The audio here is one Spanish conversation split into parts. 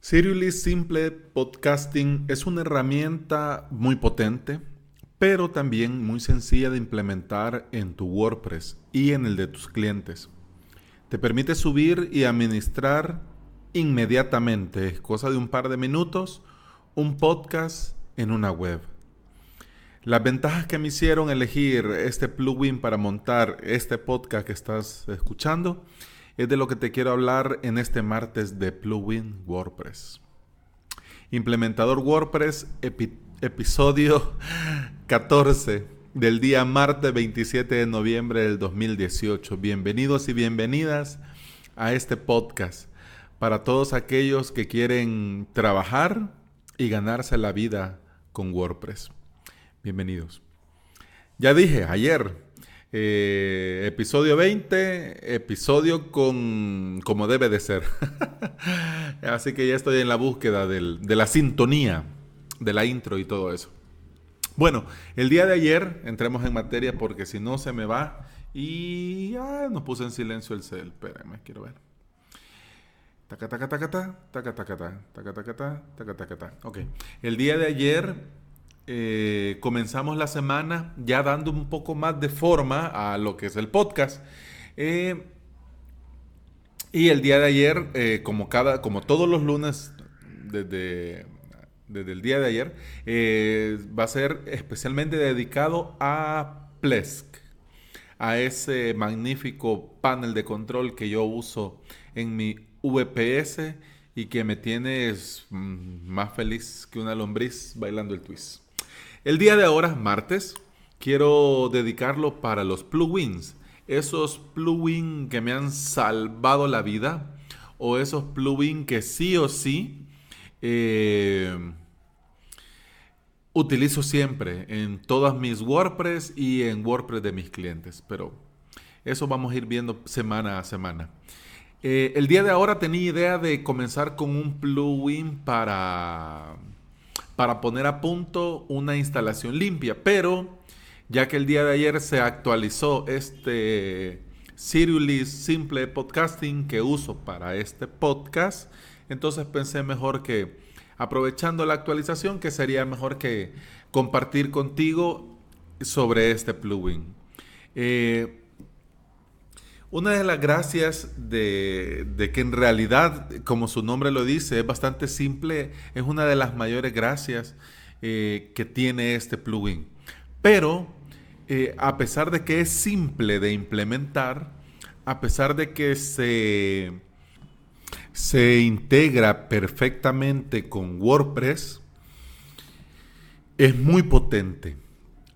Seriously Simple Podcasting es una herramienta muy potente, pero también muy sencilla de implementar en tu WordPress y en el de tus clientes. Te permite subir y administrar inmediatamente, cosa de un par de minutos, un podcast en una web. Las ventajas que me hicieron elegir este plugin para montar este podcast que estás escuchando es de lo que te quiero hablar en este martes de Plugin WordPress. Implementador WordPress, episodio 14 del día martes 27 de noviembre del 2018. Bienvenidos y bienvenidas a este podcast para todos aquellos que quieren trabajar y ganarse la vida con WordPress. Bienvenidos. Ya dije ayer, episodio 20, episodio como debe de ser. Así que ya estoy en la búsqueda de la sintonía, de la intro y todo eso. Bueno, el día de ayer, entremos en materia porque si no se me va y nos puse en silencio el cel. Espérame, quiero ver. Taca, taca, taca, taca, taca, taca, taca, taca, taca, taca, taca, taca. Ok, el día de ayer comenzamos la semana ya dando un poco más de forma a lo que es el podcast. Y el día de ayer, como todos los lunes desde el día de ayer, va a ser especialmente dedicado a Plesk, a ese magnífico panel de control que yo uso en mi VPS y que me tiene más feliz que una lombriz bailando el twist. El día de ahora, martes, quiero dedicarlo para los plugins. Esos plugins que me han salvado la vida o esos plugins que sí o sí utilizo siempre en todas mis WordPress y en WordPress de mis clientes. Pero eso vamos a ir viendo semana a semana. El día de ahora tenía idea de comenzar con un plugin para poner a punto una instalación limpia, pero ya que el día de ayer se actualizó este Seriously Simple Podcasting que uso para este podcast, entonces pensé mejor que aprovechando la actualización que sería mejor que compartir contigo sobre este plugin. Una de las gracias de que en realidad, como su nombre lo dice, es bastante simple, es una de las mayores gracias que tiene este plugin. Pero a pesar de que es simple de implementar, a pesar de que se integra perfectamente con WordPress, es muy potente.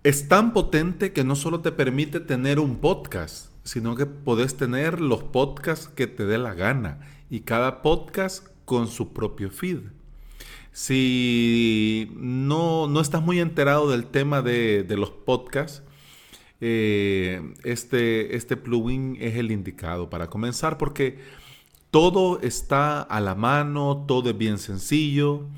Es tan potente que no solo te permite tener un podcast, sino que podés tener los podcasts que te dé la gana y cada podcast con su propio feed. Si no estás muy enterado del tema de los podcasts, este plugin es el indicado para comenzar porque todo está a la mano, todo es bien sencillo,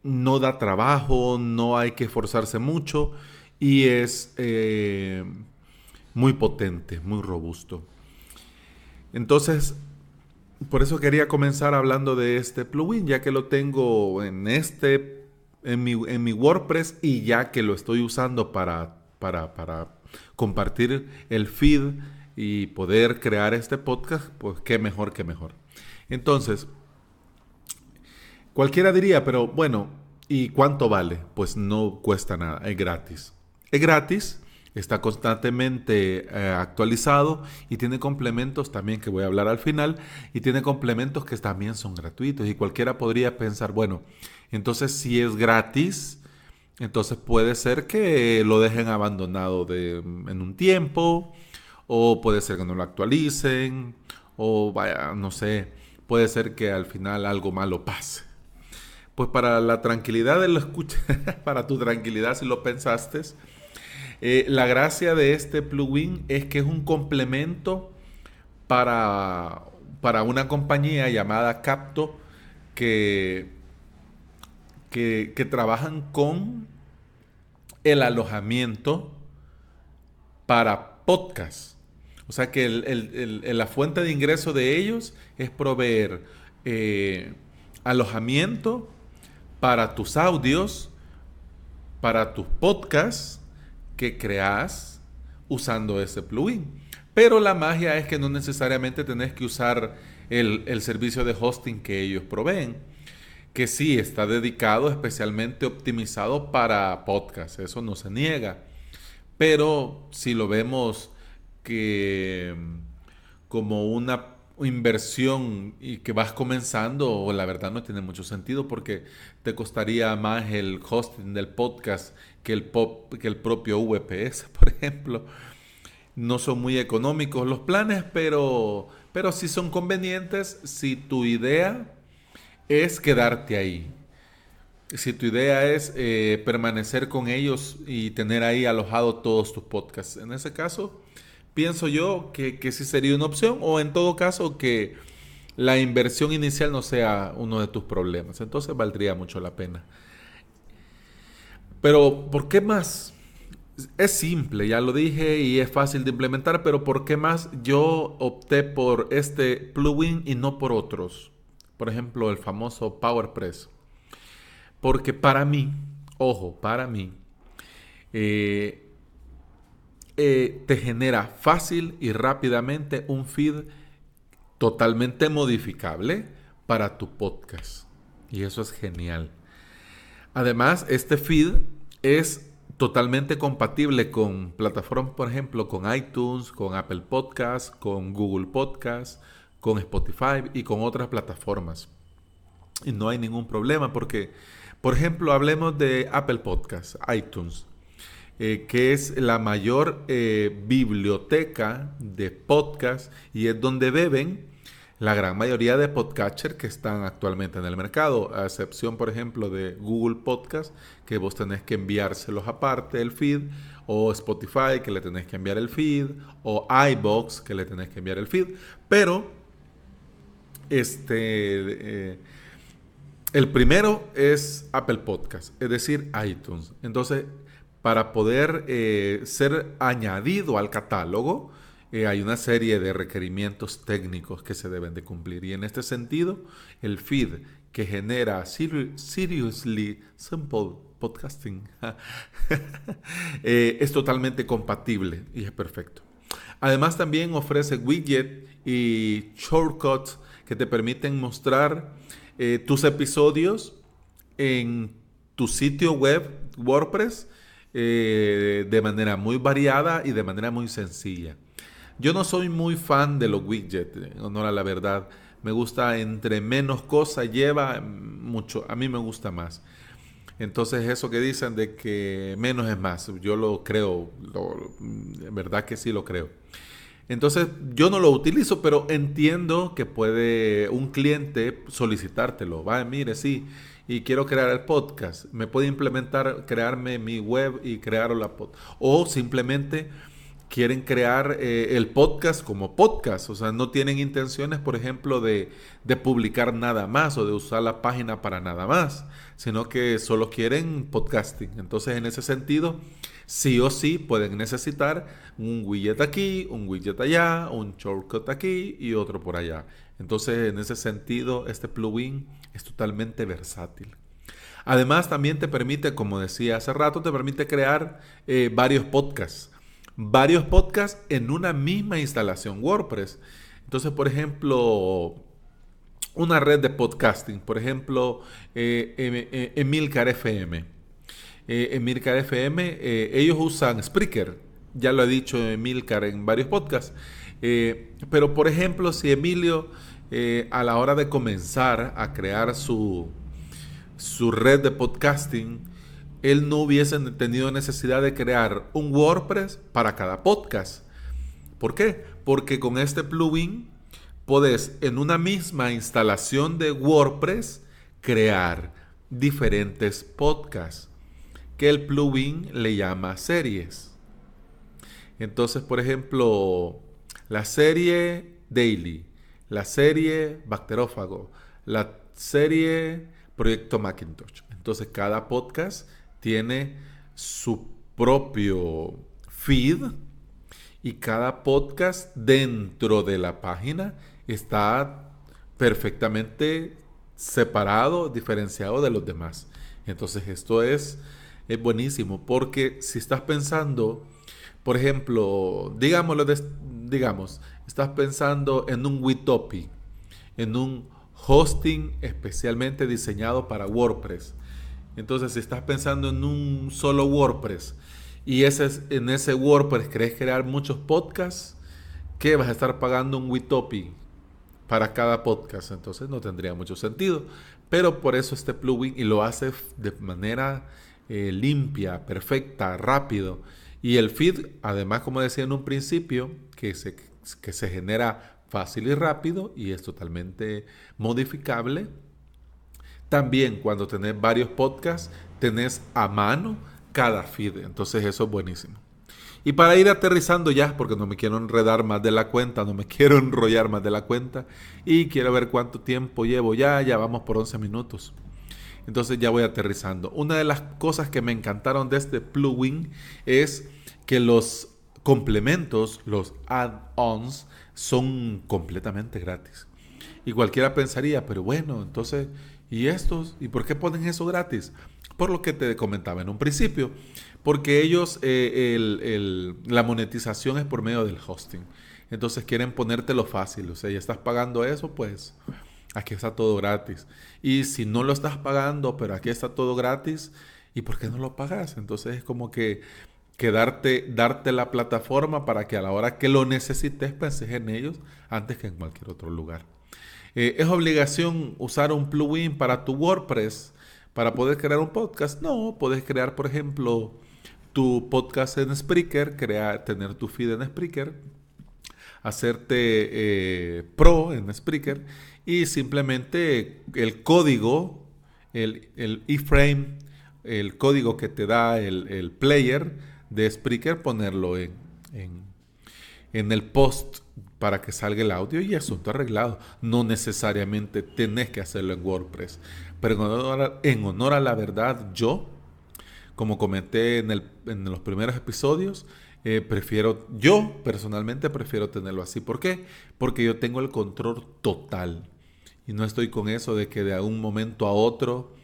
no da trabajo, no hay que esforzarse mucho y es muy potente, muy robusto. Entonces, por eso quería comenzar hablando de este plugin, ya que lo tengo en mi WordPress y ya que lo estoy usando para compartir el feed y poder crear este podcast, pues qué mejor que mejor. Entonces, cualquiera diría, pero bueno, ¿y cuánto vale? Pues no cuesta nada, es gratis. Es gratis, está constantemente actualizado y tiene complementos también que voy a hablar al final y tiene complementos que también son gratuitos y cualquiera podría pensar, bueno, entonces si es gratis, entonces puede ser que lo dejen abandonado en un tiempo o puede ser que no lo actualicen o vaya, no sé, puede ser que al final algo malo pase. Pues para la tranquilidad de lo escucha, para tu tranquilidad si lo pensaste, la gracia de este plugin es que es un complemento para, para una compañía llamada Capto que, que trabajan con el alojamiento para podcast. O sea que la fuente de ingreso de ellos es proveer alojamiento para tus audios, para tus podcasts que creas usando ese plugin. Pero la magia es que no necesariamente tenés que usar el servicio de hosting que ellos proveen, que sí está dedicado, especialmente optimizado para podcasts, eso no se niega. Pero si lo vemos que como una inversión y que vas comenzando, la verdad no tiene mucho sentido porque te costaría más el hosting del podcast que el propio VPS, por ejemplo. No son muy económicos los planes, pero sí son convenientes si tu idea es quedarte ahí. Si tu idea es permanecer con ellos y tener ahí alojado todos tus podcasts. En ese caso, pienso yo que sí sería una opción, o en todo caso que la inversión inicial no sea uno de tus problemas. Entonces valdría mucho la pena. Pero, ¿por qué más? Es simple, ya lo dije, y es fácil de implementar, pero ¿por qué más yo opté por este plugin y no por otros? Por ejemplo, el famoso PowerPress. Porque para mí, ojo, para mí, eh, te genera fácil y rápidamente un feed totalmente modificable para tu podcast. Y eso es genial. Además, este feed es totalmente compatible con plataformas, por ejemplo, con iTunes, con Apple Podcasts, con Google Podcasts, con Spotify y con otras plataformas. Y no hay ningún problema porque, por ejemplo, hablemos de Apple Podcasts, iTunes, que es la mayor biblioteca de podcasts y es donde beben la gran mayoría de podcatchers que están actualmente en el mercado, a excepción, por ejemplo, de Google Podcast, que vos tenés que enviárselos aparte el feed, o Spotify, que le tenés que enviar el feed, o iVoox, que le tenés que enviar el feed, pero el primero es Apple Podcast, es decir, iTunes. Entonces, para poder ser añadido al catálogo, hay una serie de requerimientos técnicos que se deben de cumplir. Y en este sentido, el feed que genera Seriously Simple Podcasting es totalmente compatible y es perfecto. Además, también ofrece widgets y shortcuts que te permiten mostrar tus episodios en tu sitio web WordPress de manera muy variada y de manera muy sencilla. Yo no soy muy fan de los widgets, en honor a la verdad. Me gusta entre menos cosas lleva mucho. A mí me gusta más. Entonces eso que dicen de que menos es más, yo lo creo. En verdad que sí lo creo. Entonces yo no lo utilizo, pero entiendo que puede un cliente solicitártelo. Va, mire, sí, y quiero crear el podcast. Me puede implementar, crearme mi web y crear la podcast. O simplemente quieren crear el podcast como podcast, o sea, no tienen intenciones, por ejemplo, de publicar nada más o de usar la página para nada más, sino que solo quieren podcasting. Entonces, en ese sentido, sí o sí pueden necesitar un widget aquí, un widget allá, un shortcut aquí y otro por allá. Entonces, en ese sentido, este plugin es totalmente versátil. Además, también te permite, como decía hace rato, te permite crear varios podcasts en una misma instalación WordPress. Entonces, por ejemplo, una red de podcasting, por ejemplo, Emilcar FM. Emilcar FM, ellos usan Spreaker, ya lo ha dicho Emilcar en varios podcasts. Pero, por ejemplo, si Emilio, a la hora de comenzar a crear su red de podcasting, él no hubiese tenido necesidad de crear un WordPress para cada podcast. ¿Por qué? Porque con este plugin podés en una misma instalación de WordPress crear diferentes podcasts que el plugin le llama series. Entonces, por ejemplo, la serie Daily, la serie Bacterófago, la serie Proyecto Macintosh. Entonces, cada podcast tiene su propio feed y cada podcast dentro de la página está perfectamente separado, diferenciado de los demás. Entonces esto es buenísimo porque si estás pensando, por ejemplo, digamos, estás pensando en un Witopi, en un hosting especialmente diseñado para WordPress. Entonces, si estás pensando en un solo WordPress y en ese WordPress querés crear muchos podcasts, ¿qué vas a estar pagando un Witopi para cada podcast? Entonces no tendría mucho sentido. Pero por eso este plugin y lo hace de manera limpia, perfecta, rápido. Y el feed, además, como decía en un principio, que se genera fácil y rápido y es totalmente modificable. También cuando tenés varios podcasts, tenés a mano cada feed. Entonces eso es buenísimo. Y para ir aterrizando ya, porque no me quiero enredar más de la cuenta, no me quiero enrollar más de la cuenta y quiero ver cuánto tiempo llevo ya vamos por 11 minutos. Entonces ya voy aterrizando. Una de las cosas que me encantaron de este plugin es que los complementos, los add-ons, son completamente gratis. Y cualquiera pensaría, pero bueno, entonces, ¿y estos? ¿Y por qué ponen eso gratis? Por lo que te comentaba en un principio, porque ellos, la monetización es por medio del hosting. Entonces quieren ponértelo fácil, o sea, ya estás pagando eso, pues aquí está todo gratis. Y si no lo estás pagando, pero aquí está todo gratis, ¿y por qué no lo pagas? Entonces es como que darte la plataforma para que a la hora que lo necesites penses en ellos antes que en cualquier otro lugar. ¿Es obligación usar un plugin para tu WordPress para poder crear un podcast? No, puedes crear, por ejemplo, tu podcast en Spreaker, tener tu feed en Spreaker, hacerte pro en Spreaker y simplemente el código, el iframe, el código que te da el player de Spreaker, ponerlo en el post para que salga el audio y asunto arreglado. No necesariamente tenés que hacerlo en WordPress. Pero en honor a la verdad, yo, como comenté en los primeros episodios, yo personalmente prefiero tenerlo así. ¿Por qué? Porque yo tengo el control total. Y no estoy con eso de que de un momento a otro,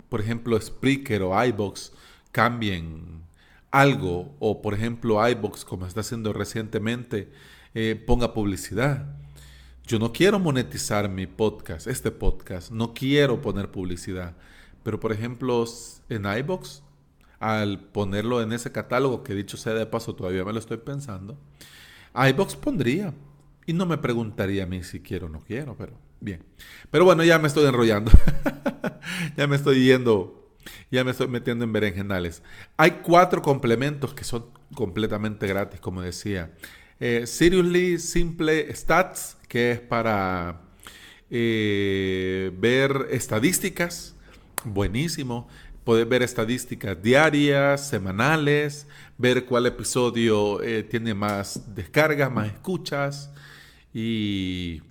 por ejemplo, Spreaker o iVoox cambien algo, o por ejemplo iVoox, como está haciendo recientemente, ponga publicidad. Yo no quiero monetizar este podcast, no quiero poner publicidad, pero por ejemplo en iVoox, al ponerlo en ese catálogo, que dicho sea de paso todavía me lo estoy pensando, iVoox pondría y no me preguntaría a mí si quiero o no quiero, pero bien. Pero bueno, ya me estoy enrollando, ya me estoy yendo. Ya me estoy metiendo en berenjenales. Hay 4 complementos que son completamente gratis, como decía. Seriously Simple Stats, que es para ver estadísticas. Buenísimo. Poder ver estadísticas diarias, semanales, ver cuál episodio tiene más descargas, más escuchas. Y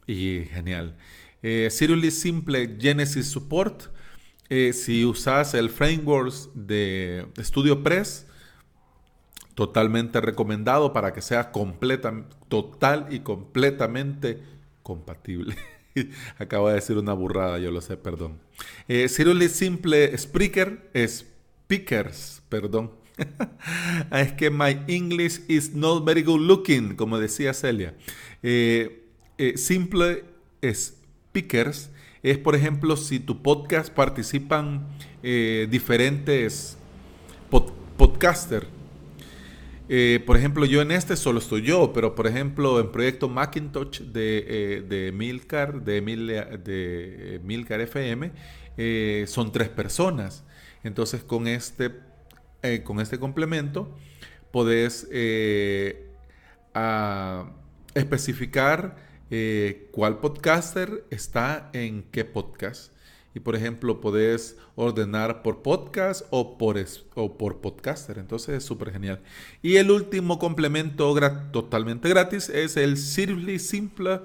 genial. Seriously Simple Genesis Support. Si usas el framework de StudioPress, totalmente recomendado para que sea total y completamente compatible. Acabo de decir una burrada, yo lo sé, perdón. Seriously Simple Speakers, perdón. Es que my English is not very good looking, como decía Celia. Simple Speakers es, por ejemplo, si tu podcast participan diferentes podcasters. Por ejemplo, yo en este solo estoy yo, pero por ejemplo, en Proyecto Macintosh de Milcar FM, son 3 personas. Entonces, con este complemento, podés especificar cuál podcaster está en qué podcast. Y por ejemplo, podés ordenar por podcast o por podcaster. Entonces es súper genial. Y el último complemento totalmente gratis es el Seriously Simple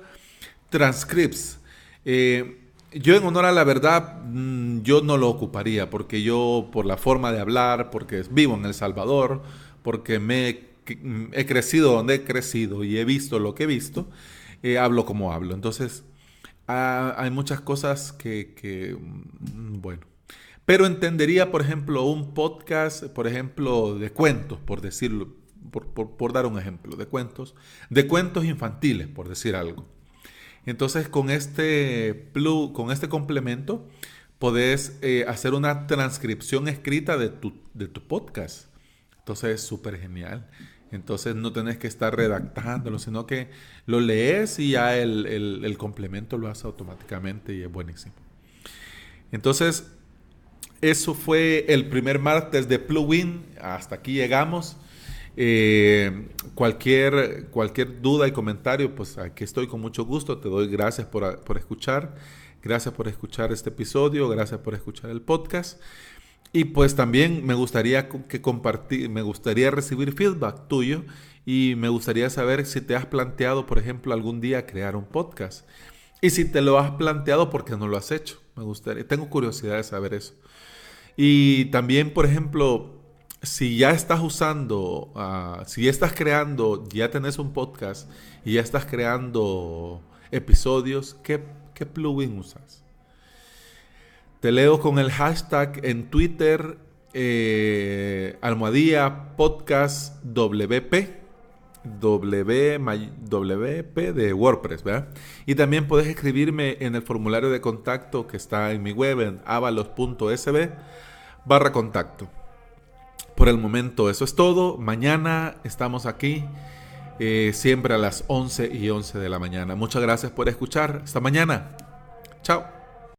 Transcripts. Yo en honor a la verdad, yo no lo ocuparía porque yo por la forma de hablar, porque vivo en El Salvador, porque he crecido donde he crecido y he visto lo que he visto, hablo como hablo. Entonces Hay muchas cosas bueno. Pero entendería, por ejemplo, un podcast, por ejemplo, de cuentos, por decirlo, por dar un ejemplo, de cuentos infantiles, por decir algo. Entonces, con este complemento, podés hacer una transcripción escrita de tu podcast. Entonces, es súper genial. Entonces, no tenés que estar redactándolo, sino que lo lees y ya el complemento lo hace automáticamente y es buenísimo. Entonces, eso fue el primer martes de Plugin. Hasta aquí llegamos. Cualquier duda y comentario, pues aquí estoy con mucho gusto. Te doy gracias por escuchar. Gracias por escuchar este episodio. Gracias por escuchar el podcast. Y pues también me gustaría me gustaría recibir feedback tuyo y me gustaría saber si te has planteado, por ejemplo, algún día crear un podcast. Y si te lo has planteado, ¿por qué no lo has hecho? Tengo curiosidad de saber eso. Y también, por ejemplo, si ya estás si ya estás creando, ya tenés un podcast y ya estás creando episodios, ¿qué plugin usas? Te leo con el hashtag en Twitter, _podcast WP de WordPress, ¿verdad? Y también puedes escribirme en el formulario de contacto que está en mi web en avalos.sb/contacto. Por el momento eso es todo. Mañana estamos aquí, siempre a las 11:11 de la mañana. Muchas gracias por escuchar. Hasta mañana. Chao.